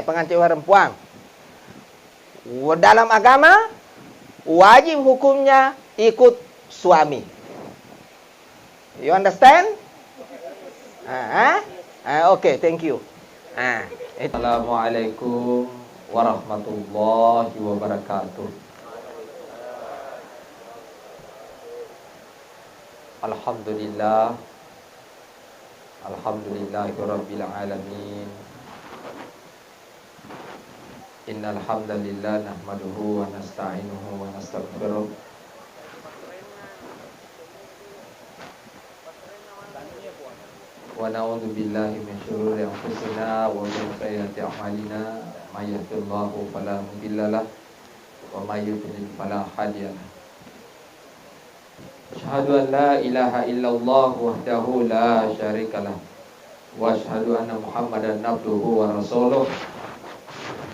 Pengantin perempuan. Dalam agama wajib hukumnya ikut suami. You understand? Okay, thank you. Assalamualaikum warahmatullahi wabarakatuh. Alhamdulillah. Alhamdulillahirabbil alamin. Innal hamdalillah nahmaduhu wa nasta'inuhu wa nastaghfiruh. Wa na'udzu billahi min syururi anfusina wa min sayyiati a'malina. May yahdihillahu fala mudilla lahu wa may yudlil fala hadiya lahu. Asyhadu an la ilaha illallah wahdahu la syarika lahu wa asyhadu anna Muhammadan abduhu wa rasuluh.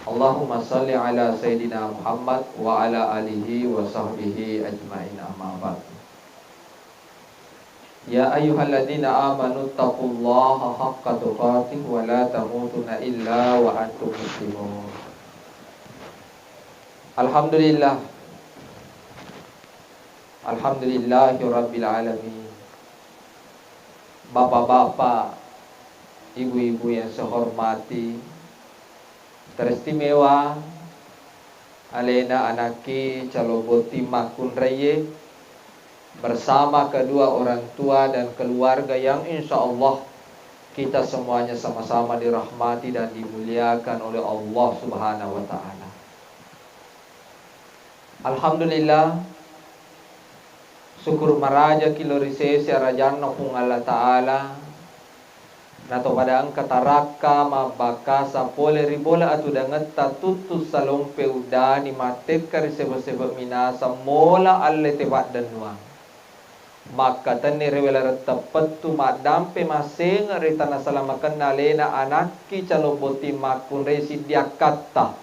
Allahumma salli ala Sayyidina Muhammad wa ala alihi wa sahbihi ajma'in, amma ba'd. Ya ayyuhalladzina amanu taqullaha haqqa tuqatih wa la tamutunna illa wa antum muslimun. Alhamdulillah. Alhamdulillahi rabbil alamin. Bapak-bapak, ibu-ibu yang saya hormati, teristimewa Alena anaki caloboti makun reye bersama kedua orang tua dan keluarga yang insya Allah kita semuanya sama-sama dirahmati dan dimuliakan oleh Allah Subhanahu wa ta'ala. Alhamdulillah, syukur maraja kilorise si arajan pung Allah ta'ala nato padang kataraka mabaka sapole ribola atu dangat tatutu salompe udani matek kari seba-seba minasa mola alle tebat danua maka tani rewela tepat tu madampe maseng retana salamakan nalena anaki caloboti makun resi diakata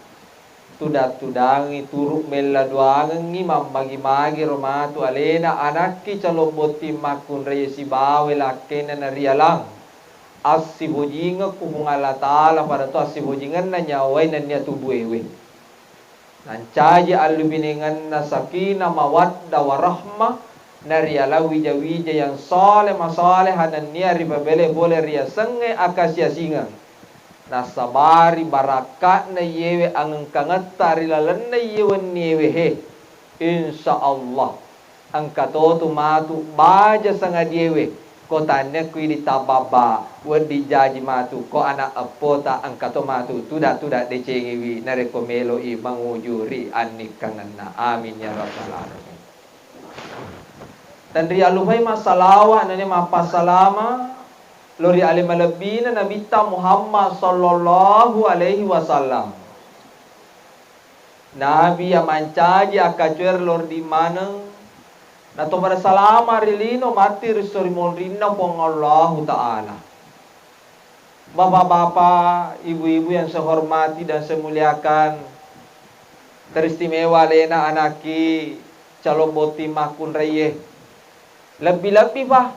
tudangi turuk mela duangi magi romatu alena anaki caloboti makun resi bawe lakena narialang asibujinga kumung Allah Ta'ala pada tu asibujingan na nyawai na niya tubuewe nancaji alubiningan na sakina mawadda warahmah na riala wija-wija yang soleh masoleh hanan niya ribabele boleh ria senge akasya singang na sabari barakat na yewe ang kangata rilalan na yewen niyewe he insya Allah ang katoto matu baja sanga yewe ko tanya kui ditababa wedi jaji matu ko anak apota angkato matu tuda decengewi nareko melo i mangujuri annikanna amin ya rabbal alamin. Dan ria luhai masalawa nane mapasalama lori alimalabina nabita Muhammad sallallahu alaihi wasallam nabi yang mancaji akacuer lor di mana nato pada salama rilino mati ristori monrina pong Allah Ta'ala. Bapak-bapak, ibu-ibu yang saya hormati dan saya muliakan, teristimewa lena anaki caloboti makun reye. Lebih-lebih bah,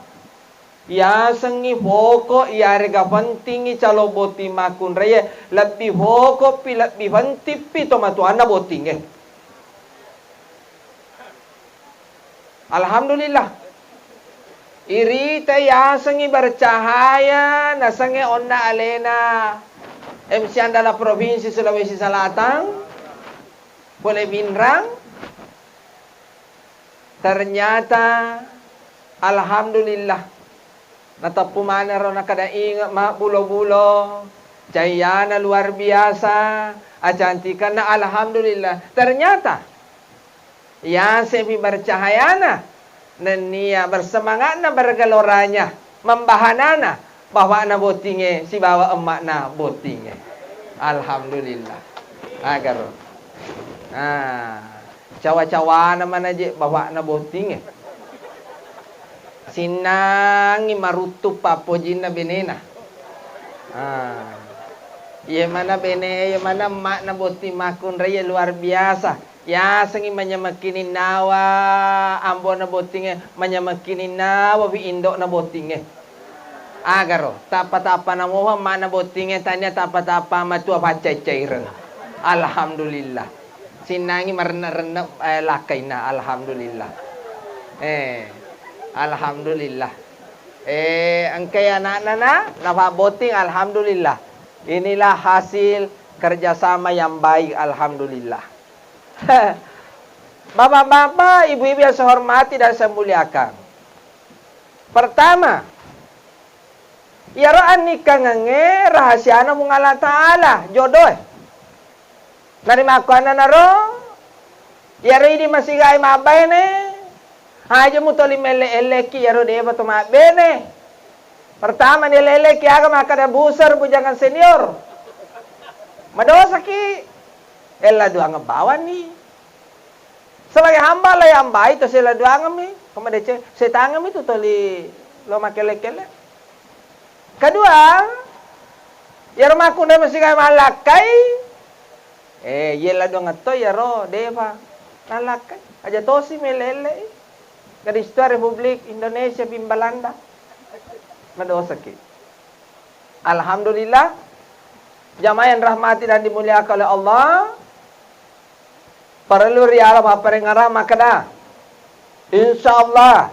ya sengi pokok ya rega pentingi caloboti makun reye. Lebih pokok pi lebih penting pi tomatu anda boting Alhamdulillah. Irita ya sengi bercahaya nasange onna alena MC adalah provinsi Sulawesi Selatan boleh binrang. Ternyata alhamdulillah natapu mana ro nakada ingat mak bulo-bulo cahayana luar biasa acantikan na alhamdulillah. Ternyata yang sepi bercahayana nenia bersemangat na bergeloranya membahanana bahwa na botinge si bawa emak na botinge alhamdulillah agar cawa-cawa na mana je bawa na botinge sinangi marutup papojina benena iya mana bene iya mana emak na boti makun raya luar biasa. Ya sengi manyamakinin nawa ambo na botinge manyamakinin nawa vi indok na botinge Agaro, tapa-tapa na mo mana botingnya tanya tapa-tapa matua pacay cairan. Alhamdulillah. Sinangi marna-rena lakay na alhamdulillah. Alhamdulillah. Ang kaya na napaboting alhamdulillah. Inilah hasil kerjasama yang baik alhamdulillah. Bapak-bapak, ibu-ibu yang saya hormati dan saya muliakan. Pertama, yaraan nikah ngange rahasia na mong Allah Ta'ala jodoh. Narima ko na naro. Yaro ini masih gay mabay ne. Haja mo toli mele-eleki yaro deba to mabene. Pertama nileleki aga makada busar bujangan senior. Madosa ki. Ella dua ngebawan ni. Sebagai hamba lah yang baik to sila dua ngami. Kemudian setangam itu toli lo makele-kele. Kedua, yaro makunda masih kay malakai. Yela dong ato yaro deva nalakai. Aja tosi melele. Kadistua Republik Indonesia Bimbalanda. Madosa ki. Alhamdulillah. Jamaah yang rahmati dan dimuliakan oleh Allah. Perlu riala paparengara makada. Insyaallah.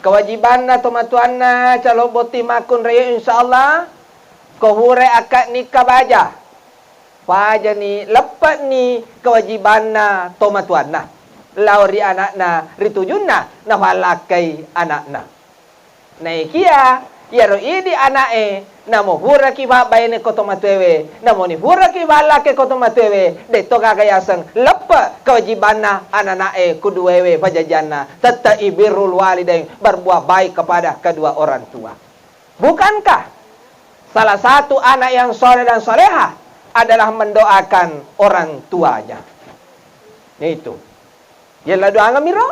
Kewajiban na tumatuan na calo boti makun raya insyaallah kohure akad nikah baja. Baja ni lepat ni kewajiban na tumatuan na. Lauri anak na ritujun na walakai anak na. Naikia yaro idi anak namo hura ki babay ni kotomatuewe namo ni hura ki balake kotomatuewe deto kagayasan lepa kewajiban na anak kuduewe pajajana tata ibirul walidain berbuat baik kepada kedua orang tua. Bukankah salah satu anak yang soleh dan soleha adalah mendoakan orang tuanya? Itu yalla doa ngamiro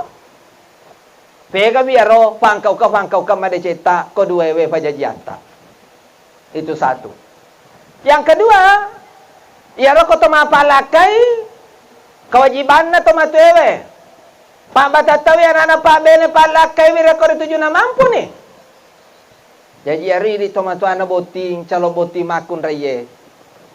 pega biaro pangkau ka madeceta koduewe pajajiata. Itu satu. Yang kedua, iaro koto mapalakai kewajiban na tomatuewe. Pak batatawi anak pak bene palakai wira kore tujuh na mampu nih. Jadi ari di tomatuana boting calo boti makun raye.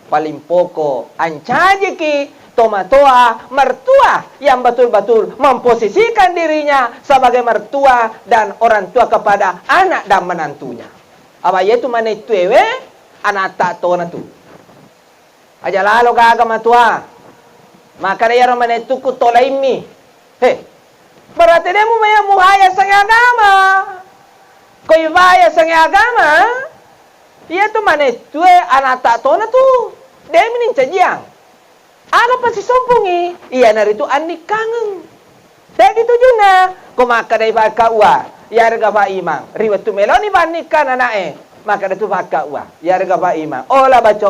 Paling poko ancaje ki tomatoa mertua yang betul-betul memposisikan dirinya sebagai mertua dan orang tua kepada anak dan menantunya. Apa yaitu mana itu anak tak tahu na tu. Aja lalo gaga matua. Maka dia mana itu kutolaimi. Berarti dia maya muhaya sang agama. Koi vaya sang agama. Dia tu mana itu anak tak tahu na tu. Dia minin cajiang. Ada pasti sompungi, iya nari itu anik kangen. Saya gitu juga. Kumaka dari baka ua, ya harga pak imang. Riwat tu meloni banikan anak maka itu baka ua, ya harga pak imang. Olah baco.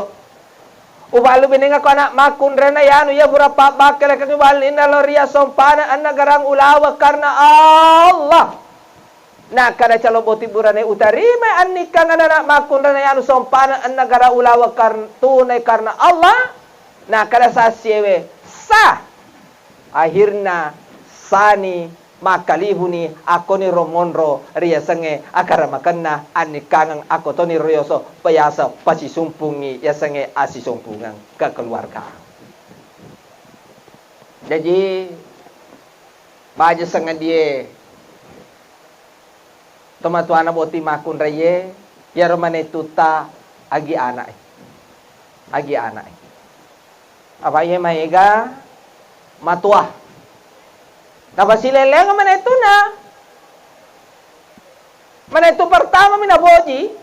Ubalu bininga ko anak makun rena yanu ya berapa bakal kembali naloria sompana anak garang ulawa karena Allah. Nah kada calo boti burane utarime anik kangen anak makun rena yanu sompana anak garang ulawa tunai karena Allah. Nah, kada sasiewe sah. Akhirnya sani makalihuni ako ni romonro ria senge akara makanna ani kangang ako to ni rioso payasa pasisumpungi ya senge asisumpungan ke keluarga. Jadi baja senge dia tomatuana boti makun raye ya romane tuta agi anak. Apa ye maiga matua. Dapat sileleng mana itu na. Mana itu pertama mina boji.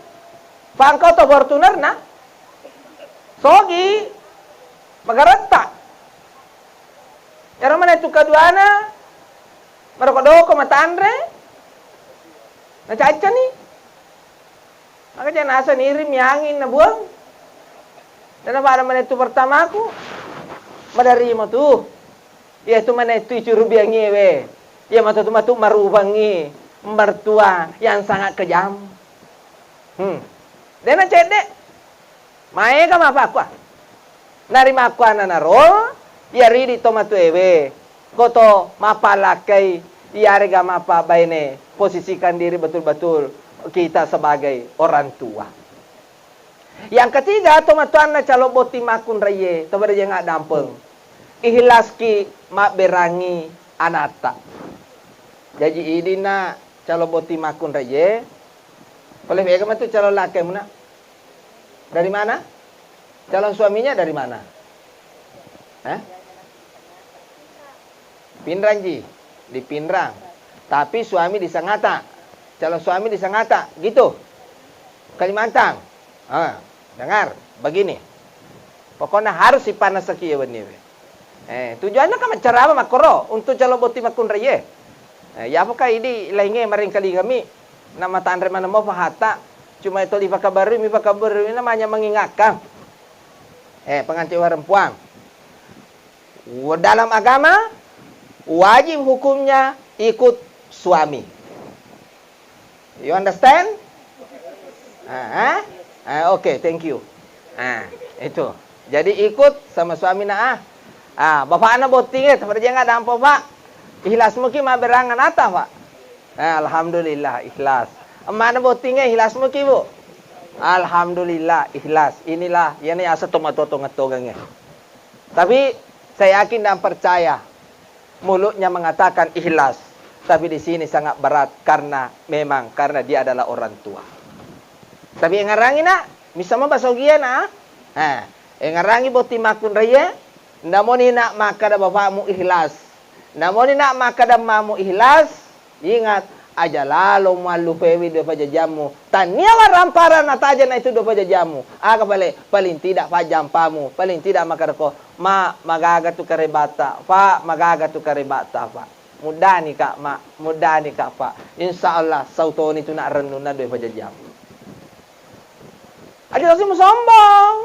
Pangkau to Fortuner na. Sogi magarata. Yaro mana itu kedua na. Marokodo matandre. Na caca ni. Maka jangan asa nirim yangin na buang. Dan apa mana itu pertama aku. Madari mo tu. Ya tu mana itu curubiang ngewe. Ya matu marubangi mertua yang sangat kejam. Dena cede. Mae kama apa aku? Narima aku ananaro. Ya ridi tomatu ewe. Koto mapalakai. Ya rega mapa baine. Posisikan diri betul-betul kita sebagai orang tua. Yang ketiga, tuan na calo boti makun raye, tabada jangan dampeng. Ikhlas ki mak berangi anata. Jadi ini na calo boti makun raye. Oleh bagaimana tu calon laki mana? Dari mana? Calon suaminya dari mana? Pinrang ji, di Pinrang. Tapi suami di Sangatta. Calon suami di Sangatta, gitu. Kalimantan. Dengar, begini. Pokoknya harus ipanas sekian benih. Tujuannya kan cara apa makro untuk calon boti makun raya. Ya apakah ini lainnya maring kali kami nama tandre mana mau fahata cuma itu lipa kabaru ini namanya mengingatkan. Pengantin perempuan. Dalam agama wajib hukumnya ikut suami. You understand? Oke, thank you. Itu. Jadi ikut sama suami bapak anak botingnya seperti jangan dampo pak. Ikhlas mungkin mah berangan ata pak. Alhamdulillah ikhlas. Mana botingnya ikhlas mungkin bu. Alhamdulillah ikhlas. Inilah yang ini asa tomatotongnya. Tapi saya yakin dan percaya mulutnya mengatakan ikhlas. Tapi di sini sangat berat karena dia adalah orang tua. Tapi yang ngarangi bisa mabasogia yang ngarangi boti makun raya, namun nak maka da bapakmu ikhlas. Namun nak maka da mamu ikhlas, ingat aja lalu malu pewi do pajajamu. Tania waramparan ataja na itu do pajajamu. Aga paling tidak pajampamu, paling tidak maka ko magaga tu karebata, magaga tu karebata Mudah ni kak mudah ni kak pak. Insyaallah sautoni tu nak renun na do pajajamu. Aja sih sombong.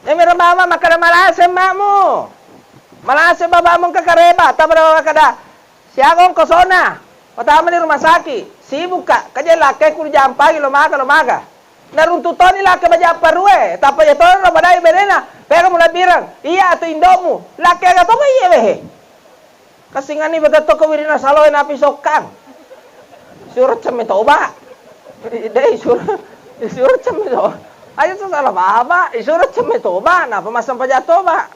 Mera mama makada malase makmu. Malase babamu ke kareba, tabra kada. Siagong kosona. Patama ni rumah sakit. Sibuk kak, kaja laki kur jam pagi lo maga. Naruntutoni laki baja parue, tapa ya tono lo badai berena. Pega mula birang, iya atau indomu. Laki aga topa iya behe. Kasingani bagato ko wirina saloy na pisokang. Surat cemetoba. Dai surat cemetoba. Ayo salah baba, surat cemetoba na pemasan pajatoba.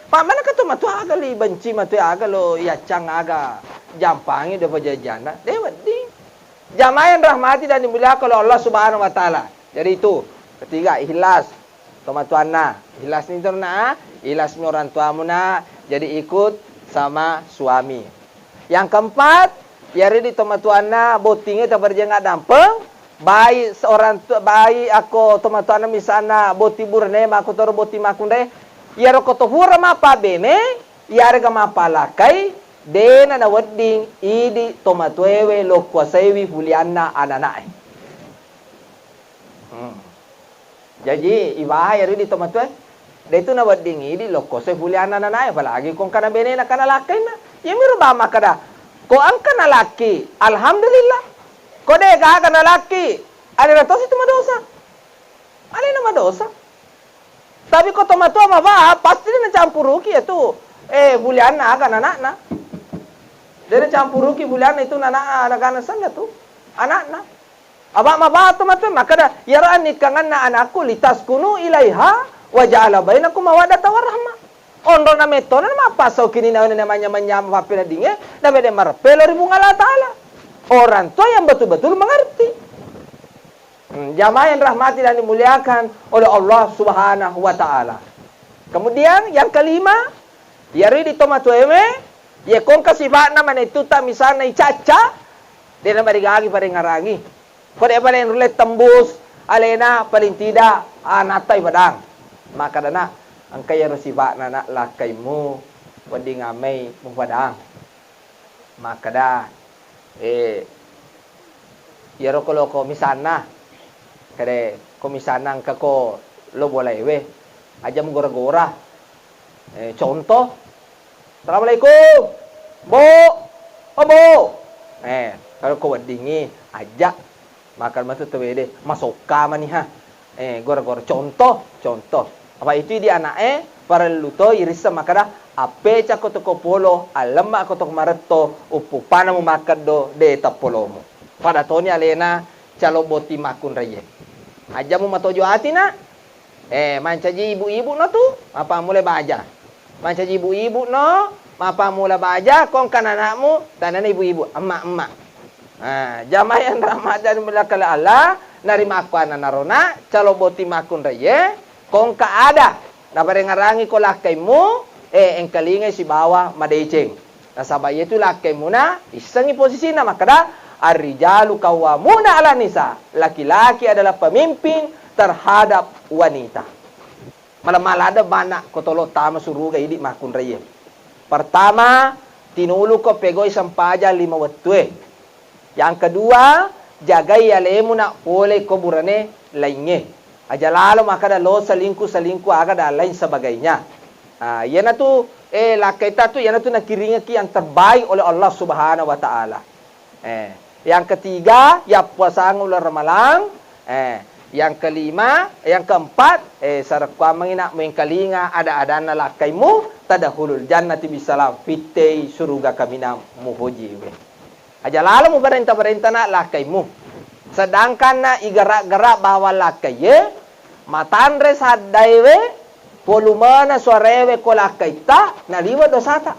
Pak mana ka tu aga li benci matu aga lo ya cang aga jampangi de pajajana. Dewa di. Jamaah yang rahmati dan dimuliakan oleh Allah Subhanahu wa taala. Jadi itu, ketiga ikhlas. Toma tuanna, ikhlas ni torna, ikhlas ni orang tuamu na, jadi ikut sama suami. Yang keempat, yari di toma tuanna botingnya tabarja dampeng, bayi seorang bayi aku toma tuanna misana boti burne aku toro boti makunde, yaro kotohura mapa bene, yari ga mapa lakai. Dena na wedding idi tomatuewe lo kuasaiwi hulianna ananae. Jadi ibahaya ri di tomatue. De itu na wedding idi lo kuasaiwi hulianna ananae. Apalagi kung kana bene na kana lakay na. Yemi rubama kada. Ko ang kana laki, alhamdulillah. Ko de ka kana laki, ali ratos itu madosa. Ali na madosa. Tapi ko tomatua mava pasti na campuruki itu. Hulianna akan anak-na. Dari campuruki bulan itu anak-anak sana tu. Anak-anak. Abang mabato matu maka dah yaraan nikangan na anakku litaskunu ilaiha wa ja'ala bainakum mawaddatan wa rahmah. Ondo na meto na mapasaw kini na namanya menyam papila dinge na bede marpelo ribu Allah taala. Orang tua yang betul-betul mengerti. Jamaah yang rahmati dan dimuliakan oleh Allah Subhanahu wa taala. Kemudian yang kelima, yari di tomatueme ya kung kasifat naman itu tak misalnya icaca dia na marigagi pa rin ngarangi kung dia pa rin rulet tembus alena paling tidak anatay padang maka na ang kaya sifat na lakay mo pwede nga may padang maka da yaro ko misana kade komisana ang kako lo boleh aja menggora-gora contoh Assalamualaikum. Bu. Oh, Bu. Kalau kau dingi ajak makan masuk tewede masuk kamar nih ha. Gor-gor contoh. Apa itu di anak para luto irisa makada ape ca ko to ko polo alamma ko to maretto upupana mo makaddo de tapolomo pada toni alena calo boti makun raye aja mo matojo ati na mancaji ibu-ibu no tu apa mulai baja mancaji ibu-ibu no mapa mula baja kong kananakmu tanana ibu-ibu emak-emak jamaah yang Ramadan mulakala Allah narima aku narona calo boti makun raye kong kaada na ngarangi ko lakaimu engkalinga si bawa madeceng nasabay itu lakaimu na isangi posisi na makada ar-rijalu qawwamuna 'ala nisa laki-laki adalah pemimpin terhadap wanita malamalada bana kotolo tama suruga idi makun raye. Pertama, tinulu ko pegoy sampaja 5 wattu. Yang kedua, jagai alemu na oleh kuburane lainnya. Aja lalo maka lo salingku aga lain sebagainya. Yana tu lakaita tu yana tu nakiringa ki yang terbaik oleh Allah Subhanahu wa taala. Yang ketiga, ya puasang ular Ramalan. Yang kelima, yang keempat, sarakwa mangina mengkalinga ada na lakaimu tadahulul jannati bisalam fitei suruga kamina muhoji we. Aja lalu mu barenta na lakaimu. Sedangkan na igarak-gerak bawa lakaye matandre sadaiwe volumena sorewe ko lakaita na liwa dosata.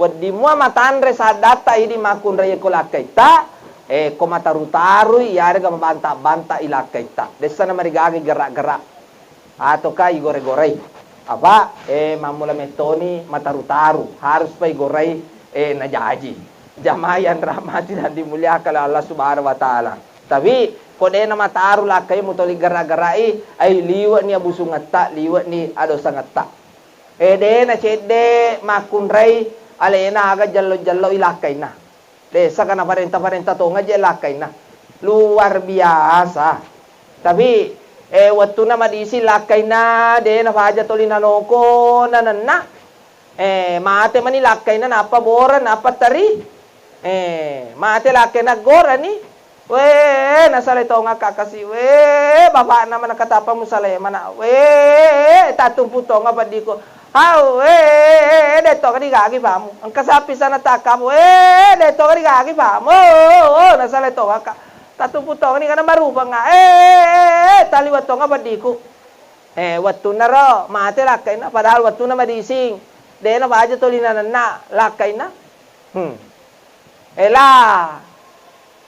Wadi mua matandre sadata ini makun raya ko lakaita ko mataru-taru yari ga mabanta-banta ilakaita. Desa na marigagi gerak-gerak. Atau ka igore-gorey. Aba, mamula metoni mataru-taru. Harus pa igorey najaji. Jamayan rahmati dan dimuliakan Allah Subhanahu wa taala. Tapi kode na mataru lakay mo toli gerak-gerai ay liwa ni abuso ngata, liwa ni ado sangata. De na cede makunray alena aga jallo-jallo ilakay na. Desa kana parenta to nga jelakay na. Luar biasa. Tapi waktu na madisi lakay na de na faja toli nanoko nanana. Mate mani lakay na napabora napatari. Mate lakay na gora ni. We nasale to nga kakasi we baba naman nakatapa mo sa mana. We tatumpu to nga padi ko. Deto ka di gagi pa mo. Ang kasapi sa nataka mo, deto ka di gagi pa mo. Nasala ito ka. Tatuputong ni ka na marupa nga. Taliwat to nga badiko. Watu na ro, mate lakay na. Padahal watu na madising. De na baja to linanan na, lakay na.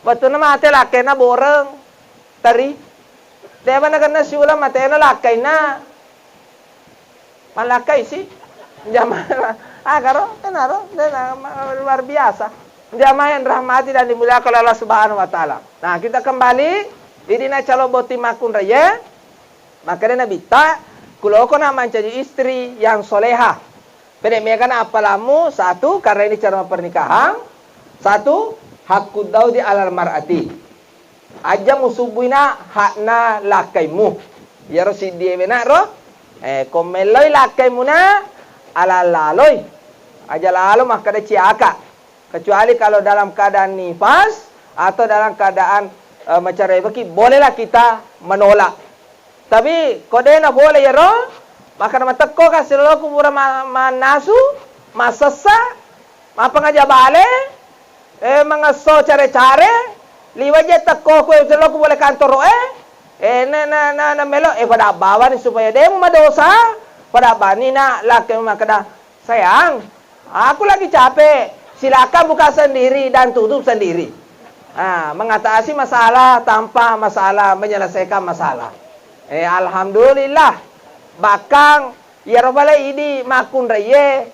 Watu na mate lakay na boreng. Tari. De ba na siyula mate na lakay na. Malakay sih. Jamaah. Karo, tenaro, luar biasa. Jamaah yang rahmati dan dimuliakan oleh Allah Subhanahu wa taala. Nah, kita kembali ini na calo boti makun raya. Maka na bita kuloko na mencari istri yang soleha. Penemekan apalamu satu karena ini cara pernikahan. Satu hakku daudi alal mar'ati. Aja musubuina hakna lakaimu. Ya rosi diemena roh. Komeloy lakay muna alalaloy. Aja lalu maka ada ciaka. Kecuali kalau dalam keadaan nifas atau dalam keadaan mencari rezeki, bolehlah kita menolak. Tapi kode na boleh ya roh. Maka nama teko kasih lo kubura manasu, masasa, apa ngaja bale, mangaso care-care, liwaje teko ko lo boleh kantor na melo pada bawa ni supaya dia madosa pada bani na laki makada sayang aku lagi capek silakan buka sendiri dan tutup sendiri mengatasi masalah tanpa masalah menyelesaikan masalah alhamdulillah bakang ya robale ini makun reye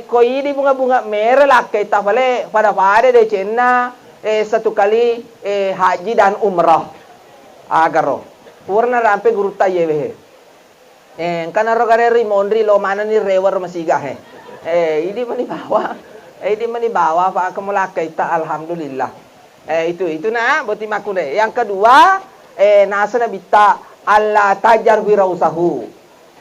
ko ini bunga-bunga merah laki tafale pada de cena satu kali haji dan umrah agaro purna rampe guruta yewe kanaro kareri mondri lo mana ni rewer masiga ini mani bawa pak kemulakai ta alhamdulillah itu na boti makune yang kedua nasana bita Allah tajar wirausahu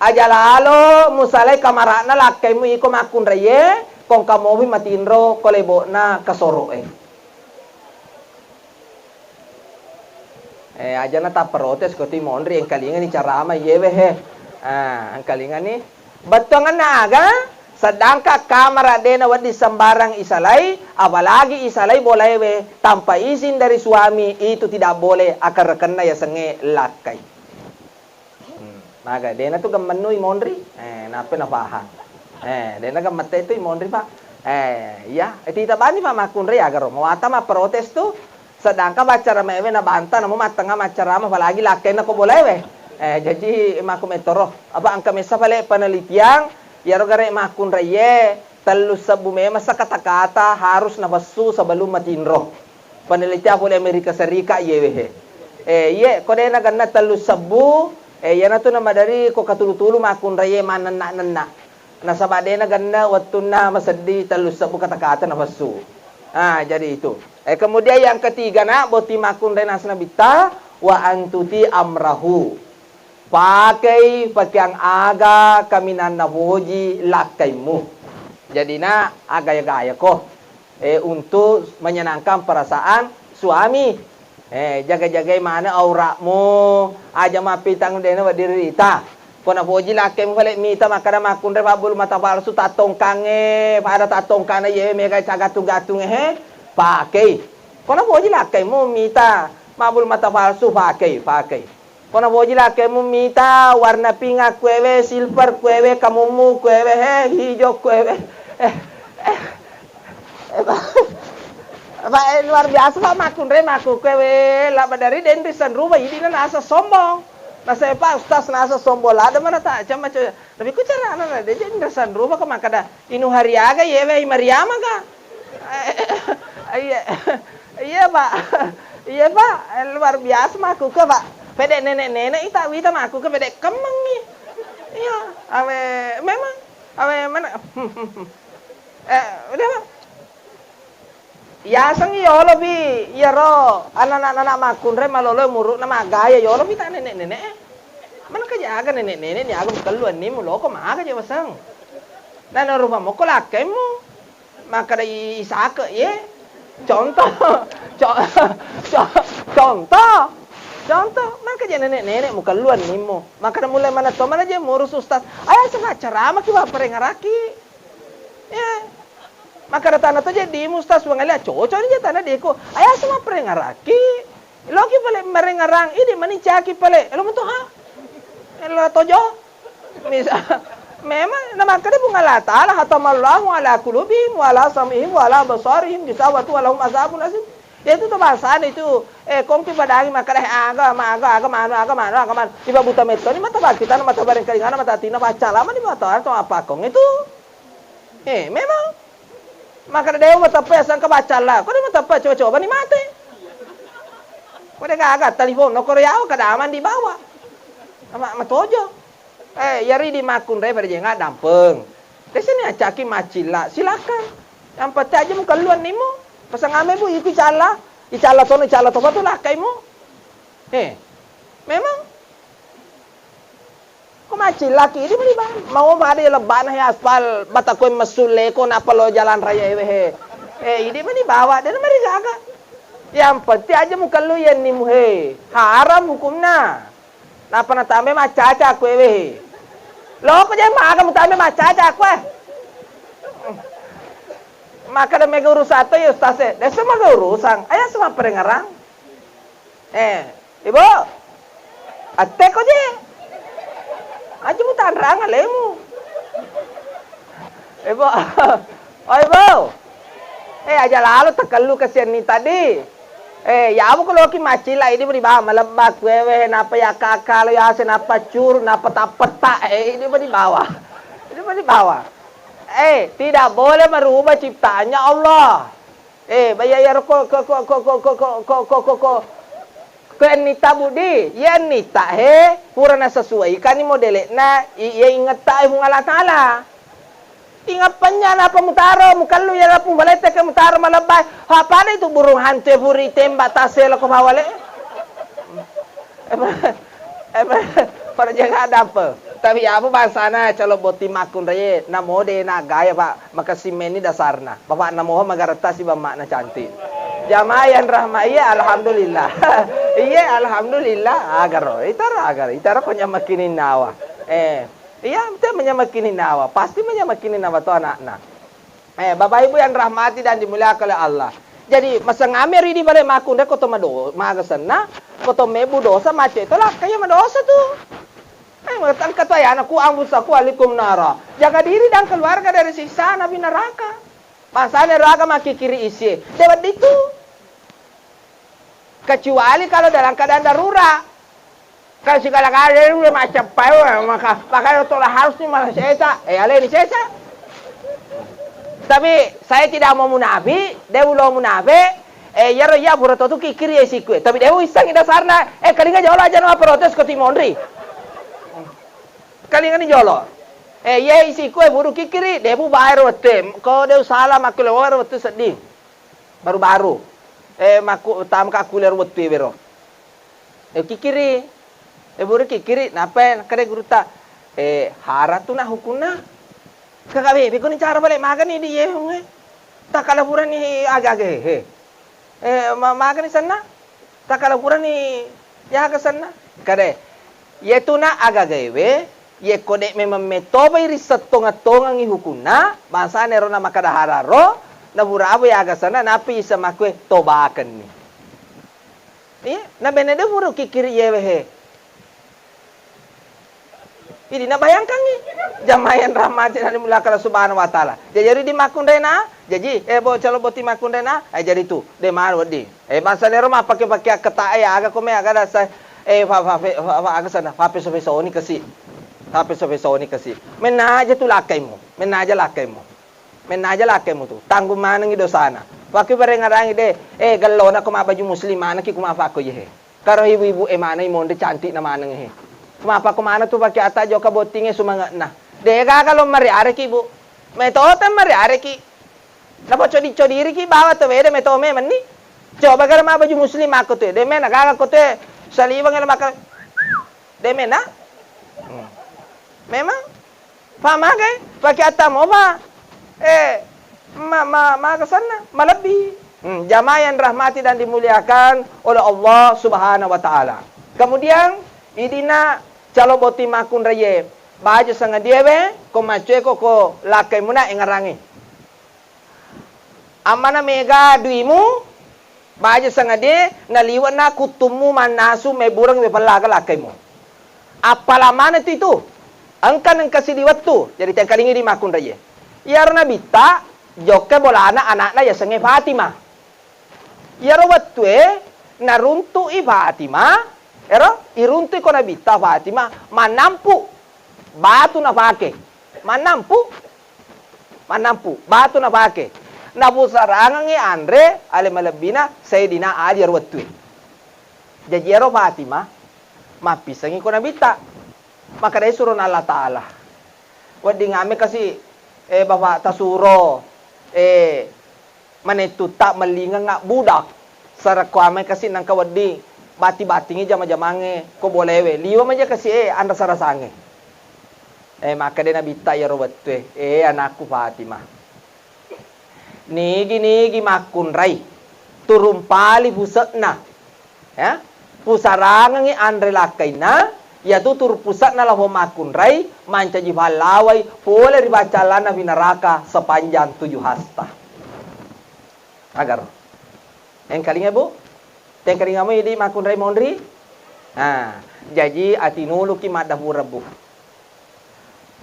aja lalo musalai kamarana lakai mu iko makun reye kong kamobi matinro kolebo na kasoro aja na ta protes ko ti mondri ang kalingan ni carama yewe ang kalingan ni batongan na aga Sedangkan kamar adena wadi sembarang isalai, apalagi isalai boleh we tanpa izin dari suami, itu tidak boleh akan rekena ya senge lakai. Maka dena tu gemenui mondri, napa na paham. Dena gemete tu mondri pak. Ya, tidak bani pak makun re agar mau atama protes tu. Sedangkan bacara mewe na banta, namu matanga macara apalagi lakai na ko boleh we. Jadi maku metoro, apa angka mesa pale penelitian. Ya rogare makun reye telu sabu me masa kata-kata harus nabasu sebelum matinro. Penelitian oleh Amerika Serikat yewe. Ye kode na ganna telu sabu yana tu nama dari ko katulu-tulu makun reye manenna-nenna. Na sabade na ganna wattuna masedi telu sabu kata-kata nabasu. Jadi itu. Kemudian yang ketiga nak boti makun reye nasna bita wa antuti amrahu. Pakai pakaian aga kaminan naboji lakaimu. Jadi na agaya-gaya ko. Untuk menyenangkan perasaan suami. Jaga-jaga mana auratmu. Aja mapitang dena wadirita. Ko naboji lakaimu balik mita makana makundre babul mata palsu tatong kange. Pada tatong kange ye mega cagatung-gatung pakai. Ko naboji lakaimu mita mabul mata palsu pakai. Kona boji la kemu mita warna pinga kwewe, silver kwewe, kamumu kwewe, hijau kwewe. Luar biasa pak makun re maku kwewe lah dari dendrisan rumah ini nasa sombong. Nasa pak ustaz nasa sombong lah ada mana tak macam tapi ku cara anak dia dendrisan rumah ke makada inu hariaga yewe Mariama ka. Iya pak. Iya pak luar biasa maku ke pak. Pedek nenek-nenek ita wita aku ke pedek kemeng nih. Iya, memang mana? Udah Pak. Ya sang yo lebih ya ro anak-anak makun re malolo muruk nama gaya yo lebih tak nenek-nenek. Mana kerja nenek-nenek ni aku keluar ni mulo ko maga je wasang. Dan rumah mo ko lakemu. Maka dari isake ye. Contoh. Contoh, maka jangan nenek-nenek muka luar nimo. Maka mulai mana to mana aja ngurus ustaz. Ayah sama ceramah ki bapak ngaraki. Ya. Maka datana to jadi ustaz wangalia cocok aja tanah deko. Ayah sama ngaraki. Loki pale merengarang ini mani caki pale. Lo mentu ha? Lo tojo. Misal memang nama kade bunga la taala hatamallahu ala qulubihim wa ala sam'ihim wa ala basarihim gisawatu wa lahum azabun azim. Itu tuh bahasaan itu kong tiba dagi makalah aga mana tiba buta meto ni mata kita mata bareng kalingan mata tina baca lama ni mata atau apa kong itu memang maka dewa mata pe sang kebaca lah kau ni mata pe coba ni mati kau dah agak telepon no korea kada aman di bawah sama matojo yari di makun re berjengat dampeng di sini acaki macila silakan yang penting aja muka luar nimu pasang ame bu ikut cala tono tu lah kaimu. Memang. Kau macam laki ini beli bang. Mau ada leban aspal bata kau masule kau napa lo jalan raya ini mana bawa dan mari jaga. Yang penting aja muka lu yang ni haram hukumnya. Napa nak tambe macaca kau Lo kau jangan makan mu tambe macaca kau Maka ada mega urusan atau ya ustaz dah semua urusan ayah semua perengarang ibu atek kau je aja mu tanrang alemu ibu ibu aja lalu tekalu kesian ni tadi ya aku kalau ki macila ini beri bawa melebak wewe napa ya kakak ya senapa cur napa tapeta ini beri bawa tidak boleh merubah ciptaannya Allah. Bayar ko nita budi, ya nita purana sesuai kan ni modelnya, ya ingat tak Allah Taala. Ingat penya apa mutaro, mukalu ya lapung balete ke mutaro malabay. Apa itu burung hantu puri tembak tasel ko bawale. Para jaga ada apa? Tapi apa bahasana calo boti makun reye namo de na gaya pak maka simen ni dasarna bapak namo magarata si bamak na cantik jamaah yang rahmai alhamdulillah iya alhamdulillah agar itara konya makinin nawa Iya, betul menyamakin nawa. Pasti menyamakin nawa tuh anak-anak. Bapak Ibu yang rahmati dan dimuliakan oleh Allah. Jadi, masa ngamer ini balik makun deh koto mado, magasana, koto mebu dosa macet itulah kayak madosa tuh. Mengatakan kata ya anakku ambusaku alikum nara. Jaga diri dan keluarga dari siksa nabi neraka. Masa neraka maki kiri isi. Debat itu. Kecuali kalau dalam keadaan darurat. Kalau segala kali udah macam payo maka itu harus nih malah sesa. Ale ini sesa. Tapi saya tidak mau munafik, dia ulo munafik. Ya burato tu kiri esiku. Tapi dia isang ida sarna. Kalinga jolo aja nama protes ke Timondri. Kalinga ni jolo. Ya isiku buru kiri, dia bu bayar wete. Kau dia salah maku lewat wete sedih. Baru-baru. Maku tam kaku lewat wete bero. Kiri. Buru kiri, napa kare guru ta? Hara tu na hukuna. Kagabi, biko ni cara balik makan ni dia honge. Tak kalapuran ni agak-agak. Makan ni sana. Tak kalapuran ni ya ke sana. Kare. Ye tu na agak-agak we. Ye kode memang metoba iri setong-tong ang hukuna. Bangsa nero na makadahararo. Na buraabo ya agak sana. Napi isa makwe tobakan ni. Na benede buru kikiri ye wehe. Ini nak bayangkan ni jamayan rahmatin dan dimulakan subhanahu wa ta'ala. Jadi di makun dena, jadi calo boti makun dena, jadi tu de mar wadi. Bangsa ni rumah pakai kata agak kome agak dasar agak sana pape soni kasi. Pape soni kasi. Menaja tu lakaimu. Menaja lakaimu tu. Tanggung mana ngi dosana. Pakai bareng-bareng de galona ko mabaju muslim mana ki kuma fa ko ye. Karo ibu-ibu mana imonde cantik na mana ngi. Kumapa kumana tu pakai ata joka botingnya sumangat nah. Dega kalau mari areki bu. Metode mari areki. Napa codi-codiri ki bawa tu beda metode meni. Coba kalau ma baju muslim aku tu. Deme nak aku tu saliwang yang makan. Deme na. Memang. Faham kan? Pakai ata mau ba? Ma kesana melebihi. Jamaah yang rahmati dan dimuliakan oleh Allah Subhanahu wa taala. Kemudian idina calo boti makun raye baju sanga diewe ko macue ko lakai muna engarangi amana mega duimu baju sanga de naliwa na kutumu manasu meburang me palaga lakai mu apala mana itu angkan kasih liwat tu jadi tiang kalingi di makun raye yarna bita joke bolana anak ya sange Fatima yaro watue naruntu i Fatima irunti ko na bita Fatima manampu batu na pake manampu batu na pake nabusarangan ni Andre ale malabina Sayyidina Ali arwatui jajero Fatima mapisangi ko na bita maka dai suruh Allah Taala wadi ngame kasi bapak tasuro manetuta malinga nga budak sarakwame kasi nang kawadi bati-batingi jama-jamange ko bolewe liwa maja kasi anda sarasange maka dia nabita ya robetwe anakku Fatima nigi makun rai turumpali pusatna ya pusarangan ngi andre lakaina ya tu tur pusatna lah makun rai mancaji balawai boleh dibaca lana binaraka sepanjang 7 hasta agar yang kalinya bu tengkari ngamu ini makun rai mondri. Jadi atinulu ki madahu rebu.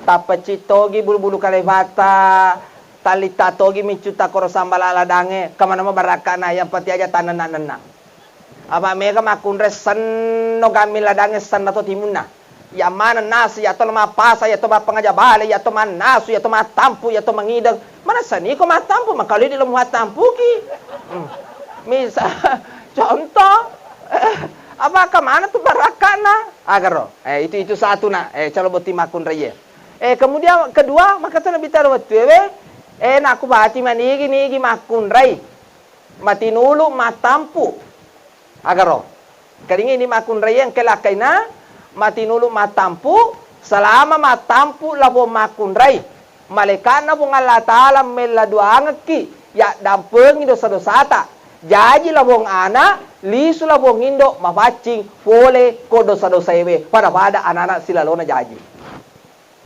Tapacitogi bulu-bulu kalevata, talita togi micuta koro sambala ladange, kamana ma barakana yang pati aja tanana. Apa mega makun rai sanno gamil ladange sanna to timuna. Ya mana nasi ya to ma pasa ya to ma pengaja bale ya to man nasu ya to ma tampu ya to mangidang. Mana sani ko ma tampu makali di lemu tampu ki. Misa contoh apa kemana tuh barakana agar itu satu na calo boti makun raya kemudian kedua maka tuh nabi taruh tuwe naku bahati manigi makun rai mati nulu matampu agar kering ini makun raya yang kelakaina mati nulu matampu selama matampu labo makun rai malaikat na bung Allah Taala meladuangaki ya dampeng dosa-dosa ta jaji labong anak, lisu labong indo, mapacing, pole, ko dosa-dosa iwe, pada anak-anak sila lona jaji.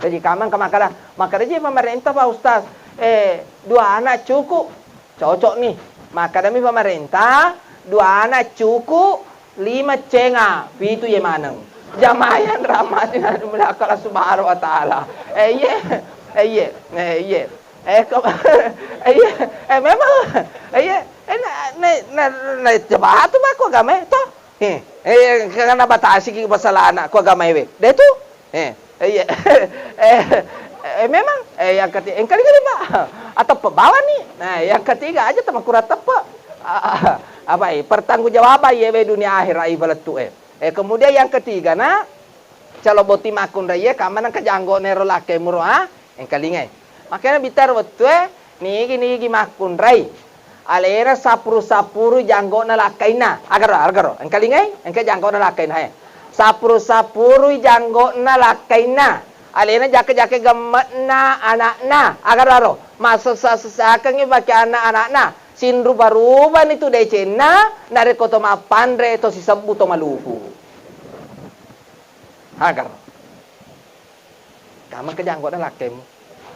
Jadi kaman maka dia pemerintah Pak Ustaz. 2 anak cukup. Cocok nih. Maka demi pemerintah 2 anak cukup 5 cenga. Itu ye maneng. Jamayan rahmatina mulakala subhanahu wa ta'ala. Iya. Memang. Na jabat tu ba ko game to. Kana batasi ki basala ko game we. Detu. Memang yang ketiga yang kali ba atau pebawa nih. Nah, yang ketiga aja teman kurat tepa. Pertanggungjawaban ye we dunia akhir ai balatu kemudian yang ketiga na calo boti makun raya kamana kajanggo nero lake muro yang kalingai. Makanya bitar wetu nigi makun rai. Alera sapuru janggo na lakaina. Agaro. Yang kalingai yang janggo na lakaina sapuru janggo na lakaina. Alena jake gemet na anak-na. Agaro. Masuk sasakan baki anak-anak-na. Sin ruba-ruban itu decena nare koto mapandre to si sembuto maluhu. Agar. Kamu ke janggo na lakem.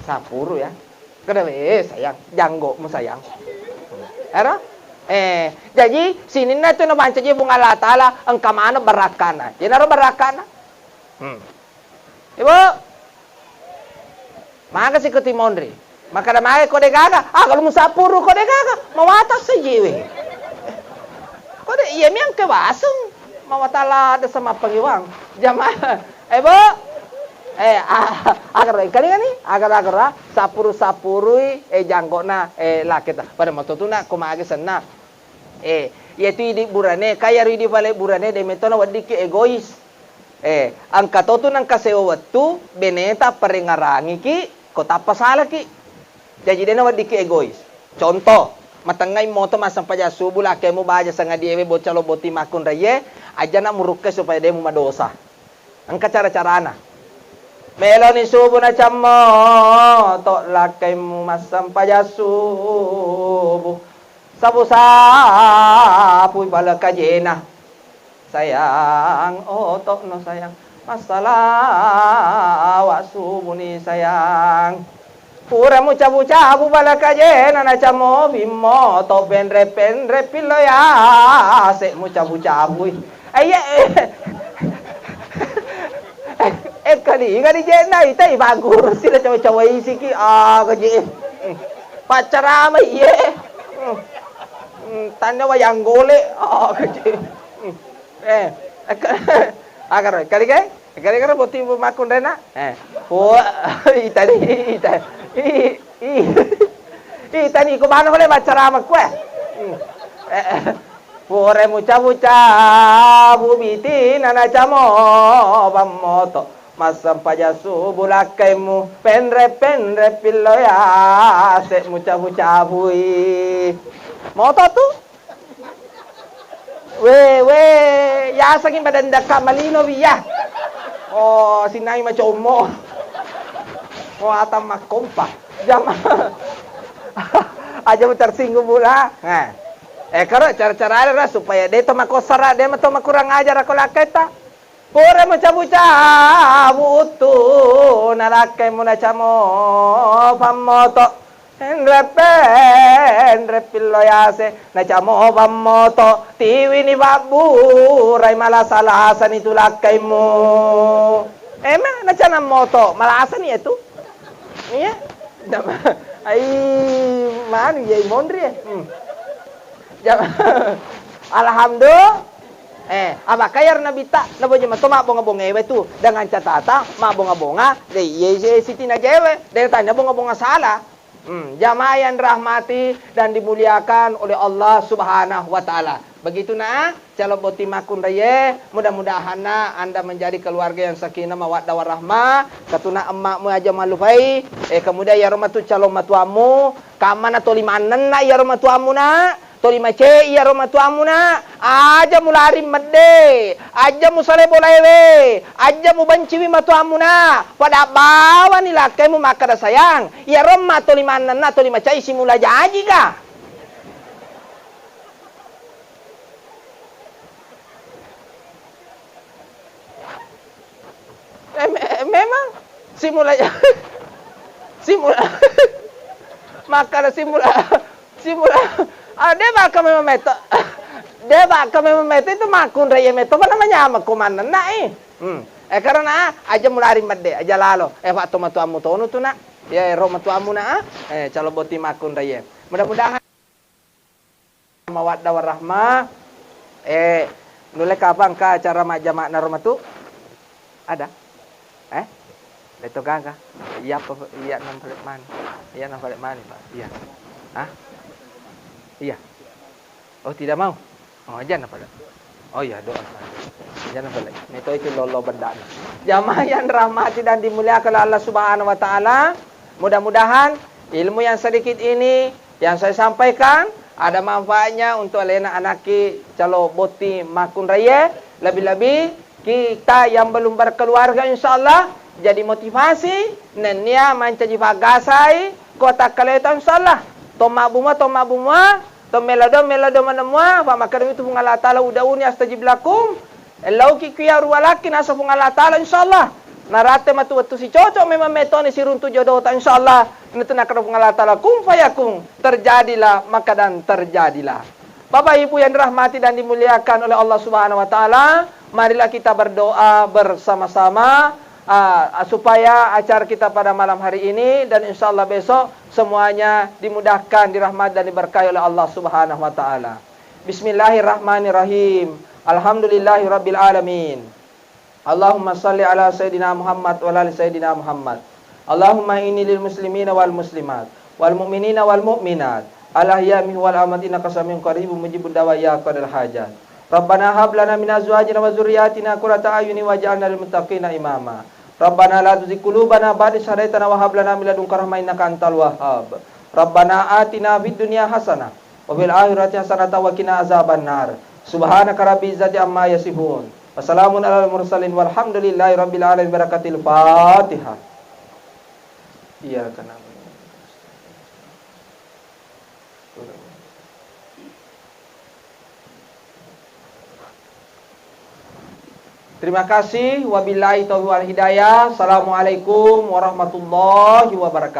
Sapuru ya. Kada sayang, janggo mu sayang. Era? Jadi sini na to na banca je bunga Allah Taala engka mana barakana. Jadi naro barakana. Ibu. Maka si kutimondri. Maka damai kode gaga. Kalau musapuru kode gaga. Mawatas saja we. Kode iya miang kebasung. Mawatala ada sama pengiwang. Jamaah. Ibu. Agar kali ni. Agar sapuru janggona laketa. Pada waktu tu nak kumage sana. Yaitu idi burane. Kaya idi balik burane. Demetona wadiki egois. Ang katoto ng kasewa tu beneta paringarangi ki. Kota pasala ki. Jadi dia nawad diki egois. Contoh, matangay moto masang paja subuh lah kamu baca sangat dia bocalo boti makun raye, aja nak murukke supaya dia madosa. Angka cara-cara ana. Meloni subuh na camo, to lah kamu masang paja subuh. Sapu bala kajena. Sayang, to no sayang. Masalah awak subuh ni sayang. Pura mucabu bala kaje nana camo bimo to penre pilo ya se mucabu kali jena ita bagus sila cawe isiki kaje pacarama iye tanda wayang gole kaje agar kali boti makun rena tani ko bano hole bacarama ko pore mucha bubiti nana chamo bamoto masam pajasu bulakaimu penre pillo ya se mucha bui moto tu we ya saking badanda ka malino biya sinay machomo atam makompa jam aja mo tersinggung pula. Karo cara-cara ra supaya dia to makosara dia to makurang ajar ako laketa. Pore mo cabu utu nalakay mo na chamo pamoto. Enre pilloyase na chamo pamoto. Tiwi ni babu ray malasalasan itu lakay mo. Na chana moto malasan itu. Iya. Ay man yay mondri. Alhamdulillah. Abakayar na bita na boje matoma bonga-bonga ewe tu dengan catatan ma bonga-bonga de ye siti na jewe de tanya bonga-bonga salah. Jamaah yang rahmati dan dimuliakan oleh Allah Subhanahu wa taala. Begitu na calon boti makun raya, mudah-mudahan Anda menjadi keluarga yang sakinah mawaddah warahmah. Katuna emakmu aja malufai, kemudian ya romatu calon matuamu, kamana tolimanan na ya romatuamu na. Tolima ce iya roma tuamuna aja mulari medde aja musale bolaewe aja mu banciwi matuamuna pada bawa ni lakemu maka da sayang iya roma tolimanan na tolima cai simula jaji ga memang simula simula maka simula dia bakal memang meto itu makun raya meto apa namanya makuman na karena aja mulai made aja lalo pak to matuamu tonu tu nak ya ro matuamu na calo boti makun raya mudah-mudahan mawaddah warahmah nulek kapan ka acara majama na romatu ada itu gaga iya nam balik mana Pak iya iya oh tidak mau oh jangan apa oh iya doa jangan apa lagi itu lolo benda jamaah yang rahmati dan dimuliakan oleh Allah Subhanahu wa taala mudah-mudahan ilmu yang sedikit ini yang saya sampaikan ada manfaatnya untuk anak-anaki calo boti makun raya lebih-lebih kita yang belum berkeluarga insyaallah jadi motivasi nenia mancaji pagasai kota kaletan insyaallah toma buma to melado menemua fa makarim itu Allah taala udauni astajib lakum elau ki kiya ruwalakin asa Allah taala insyaallah narate matu si cocok memang metone si runtu jodoh ta insyaallah itu nak Allah taala kum fayakun terjadilah maka dan terjadilah. Bapak Ibu yang dirahmati dan dimuliakan oleh Allah Subhanahu wa taala, marilah kita berdoa bersama-sama supaya acara kita pada malam hari ini dan insyaallah besok semuanya dimudahkan, dirahmati dan diberkahi oleh Allah Subhanahu wa taala. Bismillahirrahmanirrahim. Alhamdulillahirabbil alamin. Allahumma salli ala sayyidina Muhammad wa ala sayyidina Muhammad. Allahumma inni lil muslimina wal muslimat wal mu'minina wal mu'minat al-ahya minhum wal amwat innaka samiun qaribun mujibud da'wa ya qadal hajat. Rabbana hab lana min azwajina wa dzurriyyatina qurrata a'yunin waj'alna lil muttaqina imama. Rabbana la tuzigh qulubana ba'da idh hadaytana wa hab lana min ladunka rahmah innaka antal wahhab. Rabbana atina fid dunya hasanah wa fil akhirati hasanah wa qina azabannar. Subhanaka rabbil izzati amma yasifun. Wassalamun alal mursalin walhamdulillahi rabbil alamin barakatil Fatihah. Iya kan. Terima kasih wabillahi taufiq wal hidayah. Assalamualaikum warahmatullahi wabarakatuh.